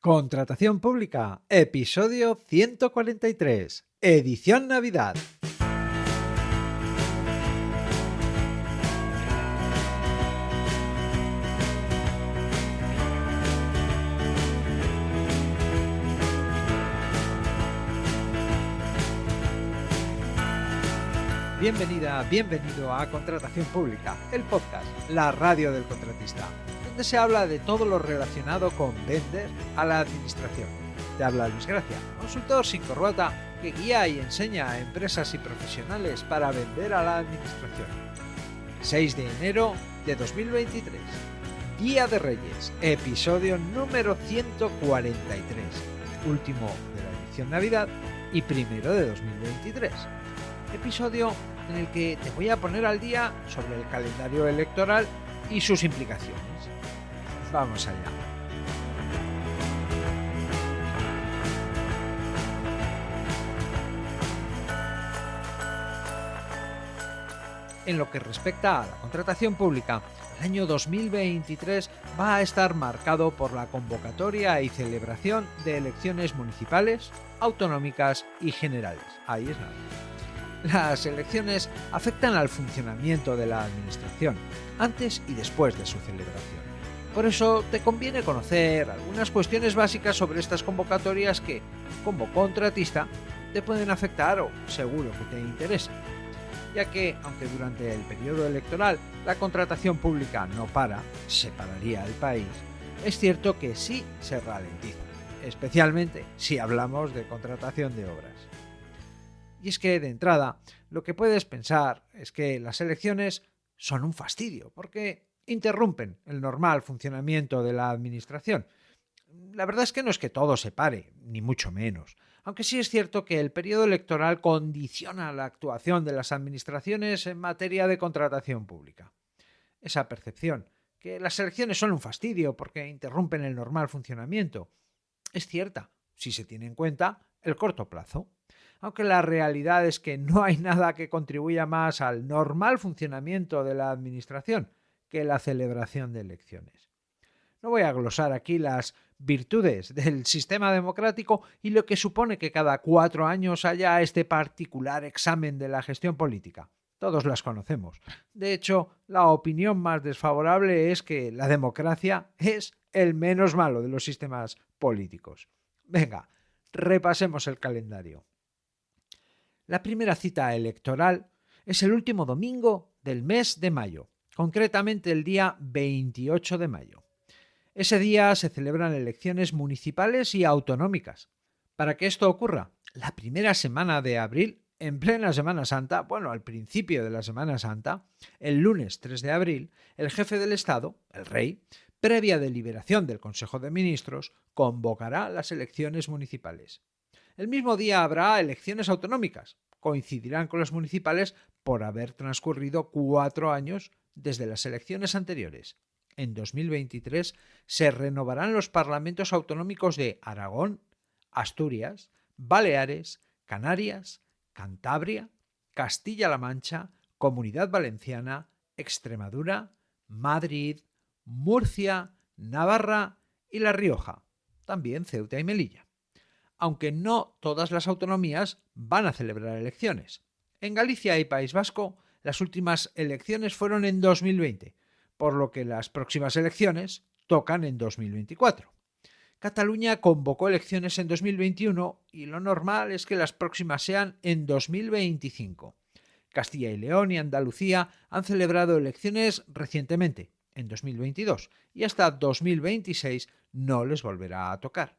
Contratación pública, episodio 143, edición Navidad. Bienvenida, bienvenido a Contratación Pública, el podcast, la radio del contratista, donde se habla de todo lo relacionado con vender a la administración. Te habla Luis Gracia, consultor sin corbata que guía y enseña a empresas y profesionales para vender a la administración. 6 de enero de 2023, Día de Reyes, episodio número 143, último de la edición Navidad y primero de 2023. Episodio en el que te voy a poner al día sobre el calendario electoral y sus implicaciones. Vamos allá. En lo que respecta a la contratación pública, el año 2023 va a estar marcado por la convocatoria y celebración de elecciones municipales, autonómicas y generales. Ahí es nada. Las elecciones afectan al funcionamiento de la administración, antes y después de su celebración. Por eso te conviene conocer algunas cuestiones básicas sobre estas convocatorias que, como contratista, te pueden afectar o seguro que te interesan. Ya que, aunque durante el periodo electoral la contratación pública no para, se pararía el país, es cierto que sí se ralentiza, especialmente si hablamos de contratación de obras. Y es que, de entrada, lo que puedes pensar es que las elecciones son un fastidio, porque interrumpen el normal funcionamiento de la administración. La verdad es que no es que todo se pare, ni mucho menos, aunque sí es cierto que el periodo electoral condiciona la actuación de las administraciones en materia de contratación pública. Esa percepción, que las elecciones son un fastidio porque interrumpen el normal funcionamiento, es cierta si se tiene en cuenta el corto plazo. Aunque la realidad es que no hay nada que contribuya más al normal funcionamiento de la administración que la celebración de elecciones. No voy a glosar aquí las virtudes del sistema democrático y lo que supone que cada 4 años haya este particular examen de la gestión política. Todos las conocemos. De hecho, la opinión más desfavorable es que la democracia es el menos malo de los sistemas políticos. Venga, repasemos el calendario. La primera cita electoral es el último domingo del mes de mayo, concretamente el día 28 de mayo. Ese día se celebran elecciones municipales y autonómicas. Para que esto ocurra, la primera semana de abril, en plena Semana Santa, al principio de la Semana Santa, el lunes 3 de abril, el jefe del Estado, el rey, previa deliberación del Consejo de Ministros, convocará las elecciones municipales. El mismo día habrá elecciones autonómicas. Coincidirán con las municipales por haber transcurrido 4 años desde las elecciones anteriores. En 2023 se renovarán los parlamentos autonómicos de Aragón, Asturias, Baleares, Canarias, Cantabria, Castilla-La Mancha, Comunidad Valenciana, Extremadura, Madrid, Murcia, Navarra y La Rioja. También Ceuta y Melilla. Aunque no todas las autonomías van a celebrar elecciones. En Galicia y País Vasco, las últimas elecciones fueron en 2020, por lo que las próximas elecciones tocan en 2024. Cataluña convocó elecciones en 2021 y lo normal es que las próximas sean en 2025. Castilla y León y Andalucía han celebrado elecciones recientemente, en 2022, y hasta 2026 no les volverá a tocar.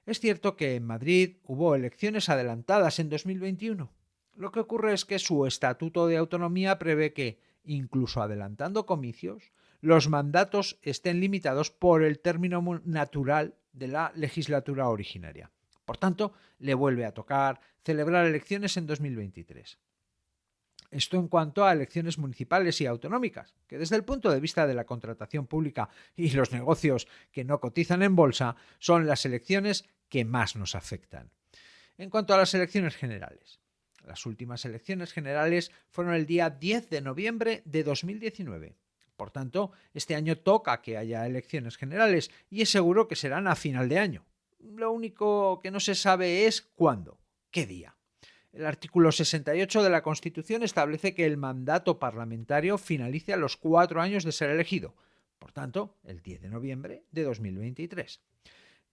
Es cierto que en Madrid hubo elecciones adelantadas en 2021. Lo que ocurre es que su estatuto de autonomía prevé que, incluso adelantando comicios, los mandatos estén limitados por el término natural de la legislatura originaria. Por tanto, le vuelve a tocar celebrar elecciones en 2023. Esto en cuanto a elecciones municipales y autonómicas, que desde el punto de vista de la contratación pública y los negocios que no cotizan en bolsa, son las elecciones que más nos afectan. En cuanto a las elecciones generales, las últimas elecciones generales fueron el día 10 de noviembre de 2019. Por tanto, este año toca que haya elecciones generales y es seguro que serán a final de año. Lo único que no se sabe es cuándo, qué día. El artículo 68 de la Constitución establece que el mandato parlamentario finalice a los 4 años de ser elegido, por tanto, el 10 de noviembre de 2023.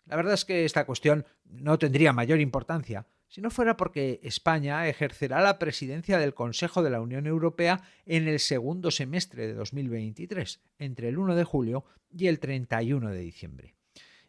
La verdad es que esta cuestión no tendría mayor importancia si no fuera porque España ejercerá la presidencia del Consejo de la Unión Europea en el segundo semestre de 2023, entre el 1 de julio y el 31 de diciembre.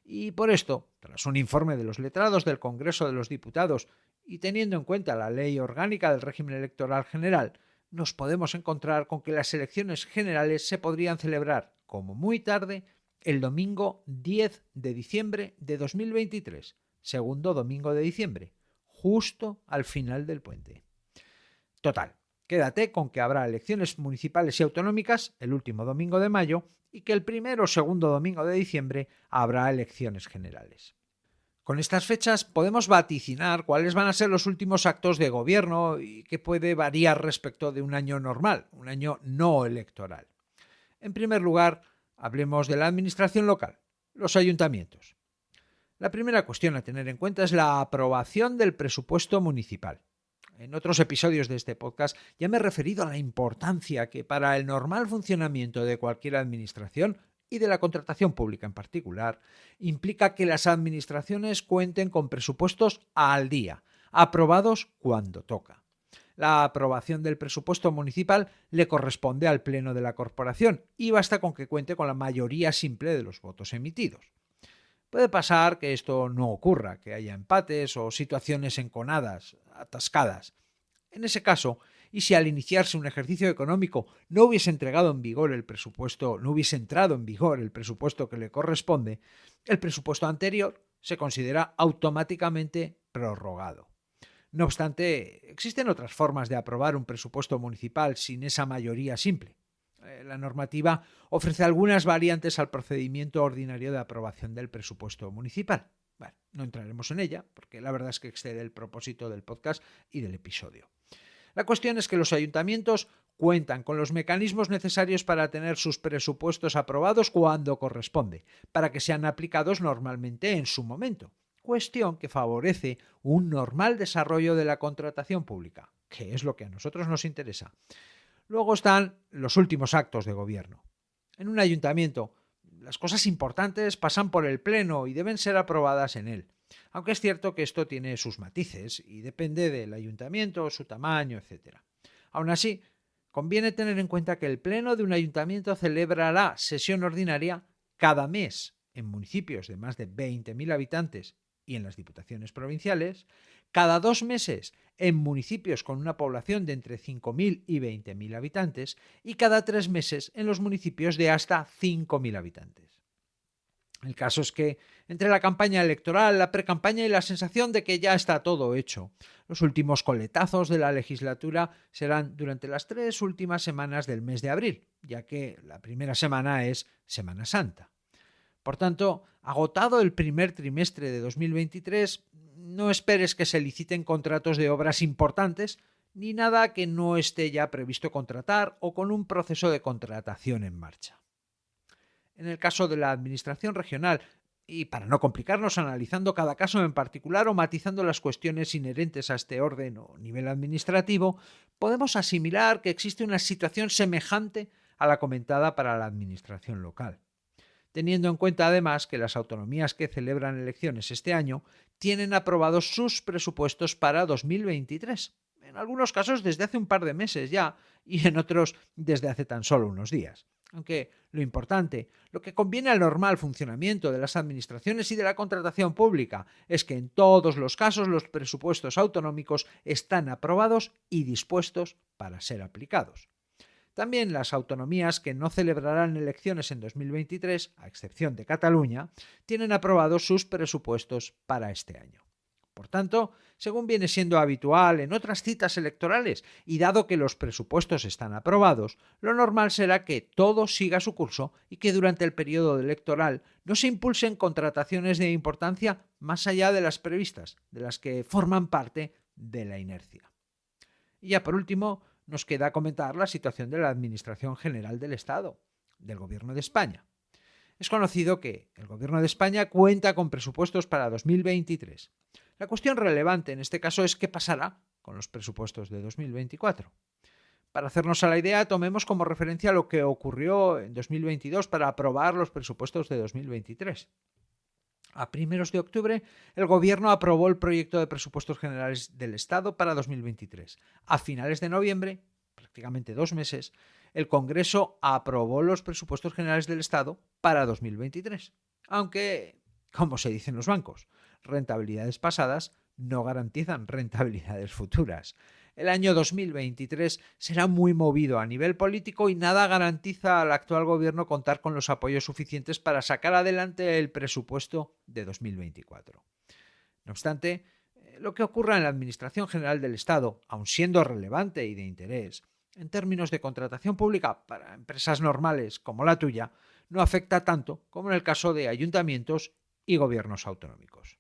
Y por esto, tras un informe de los letrados del Congreso de los Diputados y teniendo en cuenta la Ley Orgánica del Régimen Electoral General, nos podemos encontrar con que las elecciones generales se podrían celebrar, como muy tarde, el domingo 10 de diciembre de 2023, segundo domingo de diciembre, justo al final del puente. Total, quédate con que habrá elecciones municipales y autonómicas el último domingo de mayo y que el primero o segundo domingo de diciembre habrá elecciones generales. Con estas fechas podemos vaticinar cuáles van a ser los últimos actos de gobierno y qué puede variar respecto de un año normal, un año no electoral. En primer lugar, hablemos de la administración local, los ayuntamientos. La primera cuestión a tener en cuenta es la aprobación del presupuesto municipal. En otros episodios de este podcast ya me he referido a la importancia que para el normal funcionamiento de cualquier administración y de la contratación pública en particular, implica que las administraciones cuenten con presupuestos al día, aprobados cuando toca. La aprobación del presupuesto municipal le corresponde al Pleno de la Corporación y basta con que cuente con la mayoría simple de los votos emitidos. Puede pasar que esto no ocurra, que haya empates o situaciones enconadas, atascadas. En ese caso, y si al iniciarse un ejercicio económico no hubiese entrado en vigor el presupuesto que le corresponde, el presupuesto anterior se considera automáticamente prorrogado. No obstante, existen otras formas de aprobar un presupuesto municipal sin esa mayoría simple. La normativa ofrece algunas variantes al procedimiento ordinario de aprobación del presupuesto municipal. Bueno, no entraremos en ella, porque la verdad es que excede el propósito del podcast y del episodio. La cuestión es que los ayuntamientos cuentan con los mecanismos necesarios para tener sus presupuestos aprobados cuando corresponde, para que sean aplicados normalmente en su momento. Cuestión que favorece un normal desarrollo de la contratación pública, que es lo que a nosotros nos interesa. Luego están los últimos actos de gobierno. En un ayuntamiento, las cosas importantes pasan por el Pleno y deben ser aprobadas en él. Aunque es cierto que esto tiene sus matices y depende del ayuntamiento, su tamaño, etc. Aún así, conviene tener en cuenta que el Pleno de un ayuntamiento celebrará sesión ordinaria cada mes en municipios de más de 20.000 habitantes y en las diputaciones provinciales, cada 2 meses en municipios con una población de entre 5.000 y 20.000 habitantes y cada 3 meses en los municipios de hasta 5.000 habitantes. El caso es que entre la campaña electoral, la precampaña y la sensación de que ya está todo hecho, los últimos coletazos de la legislatura serán durante las 3 últimas semanas del mes de abril, ya que la primera semana es Semana Santa. Por tanto, agotado el primer trimestre de 2023, no esperes que se liciten contratos de obras importantes ni nada que no esté ya previsto contratar o con un proceso de contratación en marcha. En el caso de la administración regional, y para no complicarnos analizando cada caso en particular o matizando las cuestiones inherentes a este orden o nivel administrativo, podemos asimilar que existe una situación semejante a la comentada para la administración local. Teniendo en cuenta además que las autonomías que celebran elecciones este año tienen aprobados sus presupuestos para 2023, en algunos casos desde hace un par de meses ya y en otros desde hace tan solo unos días. Aunque lo importante, lo que conviene al normal funcionamiento de las administraciones y de la contratación pública es que en todos los casos los presupuestos autonómicos están aprobados y dispuestos para ser aplicados. También las autonomías que no celebrarán elecciones en 2023, a excepción de Cataluña, tienen aprobados sus presupuestos para este año. Por tanto, según viene siendo habitual en otras citas electorales y dado que los presupuestos están aprobados, lo normal será que todo siga su curso y que durante el periodo electoral no se impulsen contrataciones de importancia más allá de las previstas, de las que forman parte de la inercia. Y ya por último, nos queda comentar la situación de la Administración General del Estado. del Gobierno de España. Es conocido que el Gobierno de España cuenta con presupuestos para 2023. La cuestión relevante en este caso es qué pasará con los presupuestos de 2024. Para hacernos a la idea, tomemos como referencia lo que ocurrió en 2022 para aprobar los presupuestos de 2023. A primeros de octubre, el Gobierno aprobó el proyecto de presupuestos generales del Estado para 2023. A finales de noviembre, prácticamente 2 meses, el Congreso aprobó los presupuestos generales del Estado para 2023. Aunque, como se dice en los bancos, rentabilidades pasadas no garantizan rentabilidades futuras. El año 2023 será muy movido a nivel político y nada garantiza al actual gobierno contar con los apoyos suficientes para sacar adelante el presupuesto de 2024. No obstante, lo que ocurra en la Administración General del Estado, aun siendo relevante y de interés, en términos de contratación pública para empresas normales como la tuya, no afecta tanto como en el caso de ayuntamientos y gobiernos autonómicos.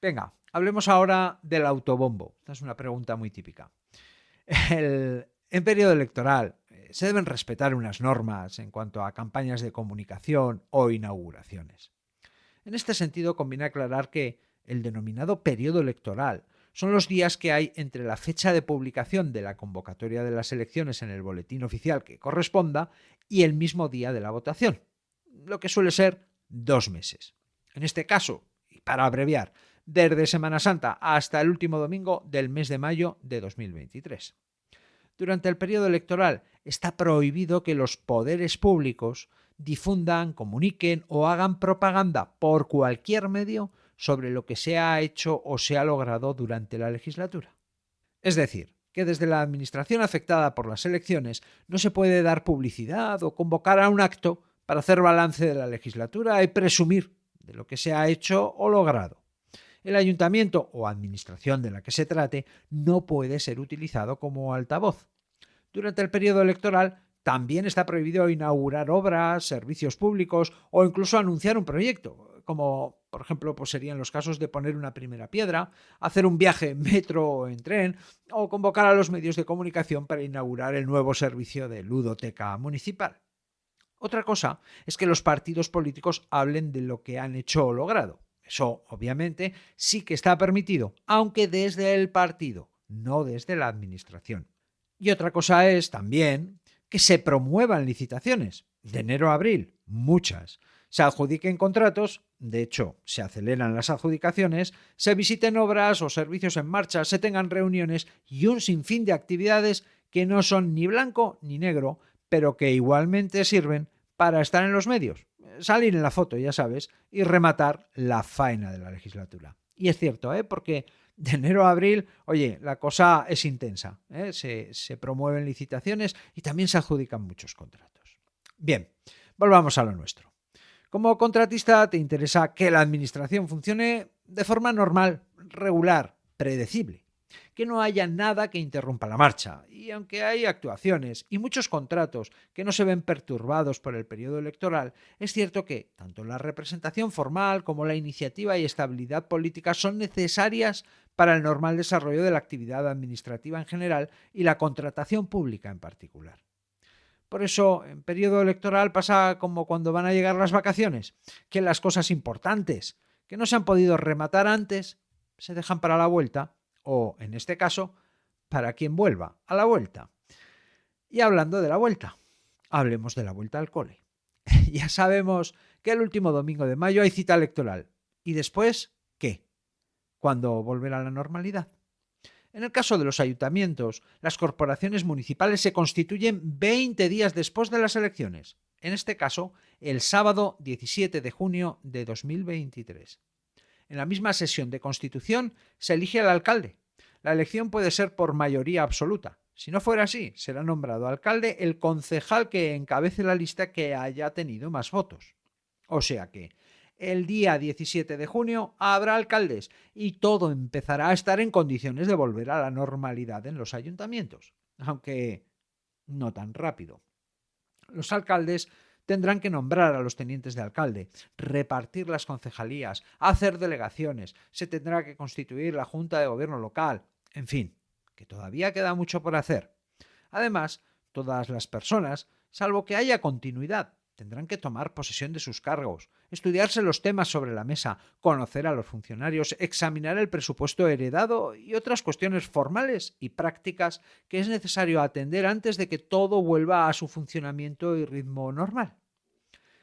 Venga, hablemos ahora del autobombo. Esta es una pregunta muy típica. En periodo electoral se deben respetar unas normas en cuanto a campañas de comunicación o inauguraciones. En este sentido, conviene aclarar que el denominado periodo electoral son los días que hay entre la fecha de publicación de la convocatoria de las elecciones en el boletín oficial que corresponda y el mismo día de la votación, lo que suele ser 2 meses. En este caso, y para abreviar, desde Semana Santa hasta el último domingo del mes de mayo de 2023. Durante el periodo electoral está prohibido que los poderes públicos difundan, comuniquen o hagan propaganda por cualquier medio sobre lo que se ha hecho o se ha logrado durante la legislatura. Es decir, que desde la administración afectada por las elecciones no se puede dar publicidad o convocar a un acto para hacer balance de la legislatura y presumir de lo que se ha hecho o logrado. El ayuntamiento o administración de la que se trate no puede ser utilizado como altavoz. Durante el periodo electoral también está prohibido inaugurar obras, servicios públicos o incluso anunciar un proyecto, como por ejemplo serían los casos de poner una primera piedra, hacer un viaje en metro o en tren o convocar a los medios de comunicación para inaugurar el nuevo servicio de ludoteca municipal. Otra cosa es que los partidos políticos hablen de lo que han hecho o logrado. Eso, obviamente, sí que está permitido, aunque desde el partido, no desde la administración. Y otra cosa es también que se promuevan licitaciones. De enero a abril, muchas. Se adjudiquen contratos, de hecho, se aceleran las adjudicaciones, se visiten obras o servicios en marcha, se tengan reuniones y un sinfín de actividades que no son ni blanco ni negro, pero que igualmente sirven para estar en los medios, salir en la foto, ya sabes, y rematar la faena de la legislatura. Y es cierto, porque de enero a abril, oye, la cosa es intensa, se promueven licitaciones y también se adjudican muchos contratos. Bien, volvamos a lo nuestro. Como contratista te interesa que la administración funcione de forma normal, regular, predecible. Que no haya nada que interrumpa la marcha. Y aunque hay actuaciones y muchos contratos que no se ven perturbados por el periodo electoral, es cierto que tanto la representación formal como la iniciativa y estabilidad política son necesarias para el normal desarrollo de la actividad administrativa en general y la contratación pública en particular. Por eso, en periodo electoral pasa como cuando van a llegar las vacaciones, que las cosas importantes que no se han podido rematar antes se dejan para la vuelta, o, en este caso, para quien vuelva a la vuelta. Y hablando de la vuelta, hablemos de la vuelta al cole. Ya sabemos que el último domingo de mayo hay cita electoral. ¿Y después qué? ¿Cuándo volverá la normalidad? En el caso de los ayuntamientos, las corporaciones municipales se constituyen 20 días después de las elecciones. En este caso, el sábado 17 de junio de 2023. En la misma sesión de constitución se elige al alcalde. La elección puede ser por mayoría absoluta. Si no fuera así, será nombrado alcalde el concejal que encabece la lista que haya tenido más votos. O sea que el día 17 de junio habrá alcaldes y todo empezará a estar en condiciones de volver a la normalidad en los ayuntamientos, aunque no tan rápido. Los alcaldes tendrán que nombrar a los tenientes de alcalde, repartir las concejalías, hacer delegaciones, se tendrá que constituir la Junta de Gobierno local, en fin, que todavía queda mucho por hacer. Además, todas las personas Salvo que haya continuidad, tendrán que tomar posesión de sus cargos, estudiarse los temas sobre la mesa, conocer a los funcionarios, examinar el presupuesto heredado y otras cuestiones formales y prácticas que es necesario atender antes de que todo vuelva a su funcionamiento y ritmo normal.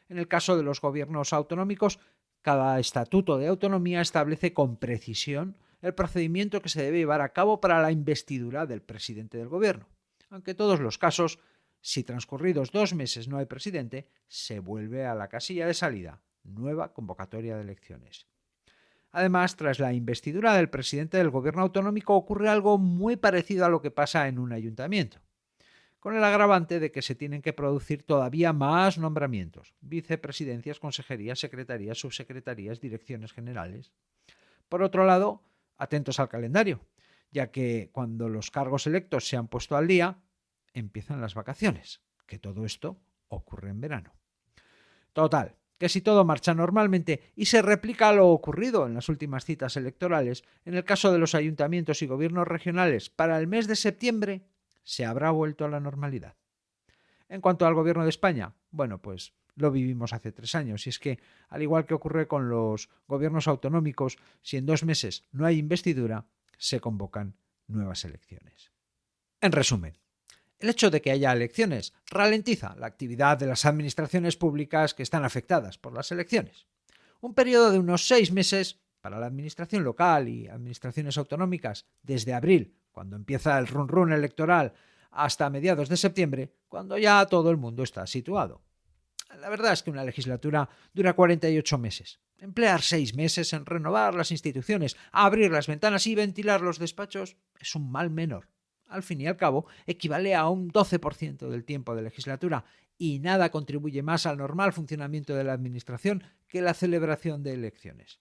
En el caso de los gobiernos autonómicos, cada estatuto de autonomía establece con precisión el procedimiento que se debe llevar a cabo para la investidura del presidente del gobierno. Aunque en todos los casos, si transcurridos 2 meses no hay presidente, se vuelve a la casilla de salida, nueva convocatoria de elecciones. Además, tras la investidura del presidente del gobierno autonómico ocurre algo muy parecido a lo que pasa en un ayuntamiento, con el agravante de que se tienen que producir todavía más nombramientos: vicepresidencias, consejerías, secretarías, subsecretarías, direcciones generales. Por otro lado, atentos al calendario, ya que cuando los cargos electos se han puesto al día, empiezan las vacaciones, que todo esto ocurre en verano. Total, que si todo marcha normalmente y se replica lo ocurrido en las últimas citas electorales, en el caso de los ayuntamientos y gobiernos regionales, para el mes de septiembre se habrá vuelto a la normalidad. En cuanto al gobierno de España, bueno, pues lo vivimos hace 3 años, y es que, al igual que ocurre con los gobiernos autonómicos, si en 2 meses no hay investidura, se convocan nuevas elecciones. En resumen, el hecho de que haya elecciones ralentiza la actividad de las administraciones públicas que están afectadas por las elecciones. Un periodo de unos 6 meses para la administración local y administraciones autonómicas, desde abril, cuando empieza el run-run electoral, hasta mediados de septiembre, cuando ya todo el mundo está situado. La verdad es que una legislatura dura 48 meses. Emplear 6 meses en renovar las instituciones, abrir las ventanas y ventilar los despachos es un mal menor. Al fin y al cabo, equivale a un 12% del tiempo de legislatura, y nada contribuye más al normal funcionamiento de la administración que la celebración de elecciones.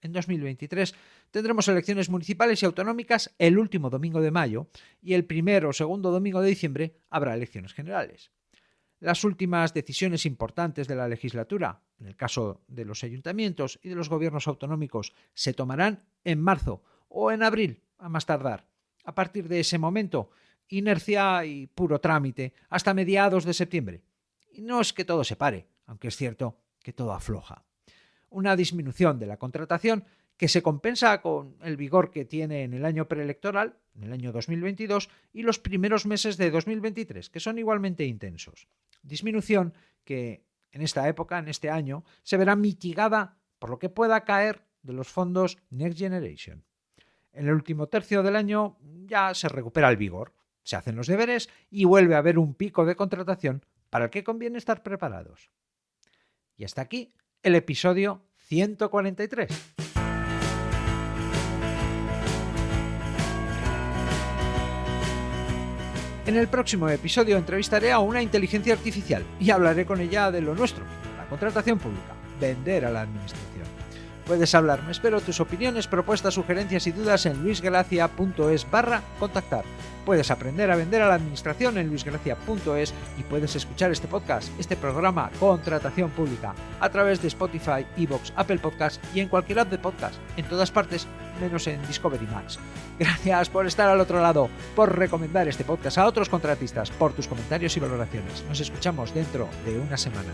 En 2023 tendremos elecciones municipales y autonómicas el último domingo de mayo, y el primer o segundo domingo de diciembre habrá elecciones generales. Las últimas decisiones importantes de la legislatura, en el caso de los ayuntamientos y de los gobiernos autonómicos, se tomarán en marzo o en abril, a más tardar. A partir de ese momento, inercia y puro trámite hasta mediados de septiembre. Y no es que todo se pare, aunque es cierto que todo afloja. Una disminución de la contratación que se compensa con el vigor que tiene en el año preelectoral, en el año 2022, y los primeros meses de 2023, que son igualmente intensos. Disminución que en esta época, en este año, se verá mitigada por lo que pueda caer de los fondos Next Generation. En el último tercio del año ya se recupera el vigor, se hacen los deberes y vuelve a haber un pico de contratación para el que conviene estar preparados. Y hasta aquí el episodio 143. En el próximo episodio entrevistaré a una inteligencia artificial y hablaré con ella de lo nuestro, la contratación pública, vender a la administración. Puedes hablarme, espero tus opiniones, propuestas, sugerencias y dudas en luisgracia.es/contactar. Puedes aprender a vender a la administración en luisgracia.es y puedes escuchar este podcast, este programa Contratación Pública, a través de Spotify, iVoox, Apple Podcasts y en cualquier app de podcast, en todas partes, menos en Discovery Max. Gracias por estar al otro lado, por recomendar este podcast a otros contratistas, por tus comentarios y valoraciones. Nos escuchamos dentro de una semana.